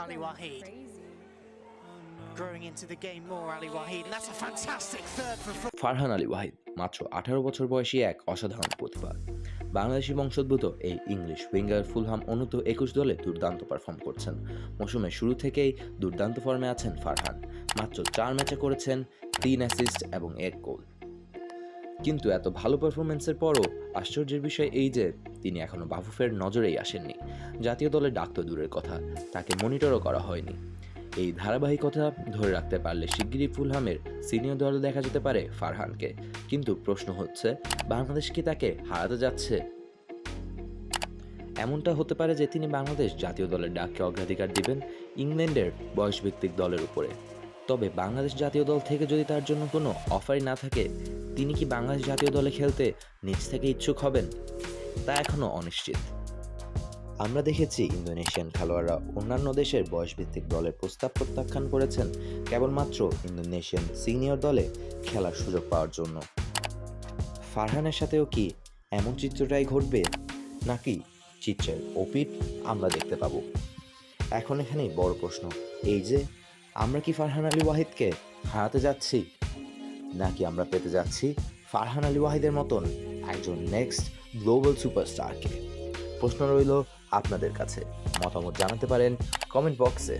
Ali Waheed growing into the game more. Ali Waheed, and that's a fantastic third for Farhan Ali Wahid মাত্র 18 বছর বয়সী এক অসাধারণ প্রতিভা। বাংলাদেশি বংশোদ্ভূত এই ইংলিশ উইঙ্গার ফুলহাম অনূর্ধ্ব 21 দলে দুর্দান্ত পারফর্ম করছেন। মৌসুমের শুরু থেকেই দুর্দান্ত ফর্মে আছেন ফারহান। মাত্র 4 ম্যাচে করেছেন 3 অ্যাসিস্ট এবং 1 গোল। কিন্তু এত ভালো পারফরমেন্সের পরও আশ্চর্যের বিষয় এই যে তিনি এখনও বাফুফের নজরেই আসেননি। জাতীয় দলে ডাক তো দূরের কথা, তাকে মনিটরও করা হয়নি। এই ধারাবাহিকতা ধরে রাখতে পারলে শিগগিরই ফুলহামের সিনিয়র দলে দেখা যেতে পারে ফারহানকে। কিন্তু প্রশ্ন হচ্ছে, বাংলাদেশ কি তাকে হারাতে যাচ্ছে? এমনটা হতে পারে যে তিনি বাংলাদেশ জাতীয় দলের ডাককে অগ্রাধিকার দিবেন ইংল্যান্ডের বয়সভিত্তিক দলের উপরে। তবে বাংলাদেশ জাতীয় দল থেকে যদি তার জন্য কোনো অফারই না থাকে, তিনি কি বাংলাদেশ জাতীয় দলে খেলতে নিজ থেকে ইচ্ছুক হবেন, তা এখনও অনিশ্চিত। আমরা দেখেছি ইন্দোনেশিয়ান খেলোয়াড়রা অন্যান্য দেশের বয়সভিত্তিক দলের প্রস্তাব প্রত্যাখ্যান করেছেন কেবলমাত্র ইন্দোনেশিয়ান সিনিয়র দলে খেলার সুযোগ পাওয়ার জন্য। ফারহানের সাথেও কি এমন চিত্রটাই ঘটবে, নাকি চিত্রের অপিট আমরা দেখতে পাবো? এখন এখানেই বড় প্রশ্ন, এই যে আমরা কি ফারহান আলী ওয়াহিদকে হারাতে যাচ্ছি, নাকি আমরা পেতে যাচ্ছি ফারহান আলী ওয়াহিদের মতন একজন নেক্সট গ্লোবাল সুপারস্টারকে? প্রশ্ন রইল আপনাদের কাছে, মতামত জানাতে পারেন কমেন্ট বক্সে।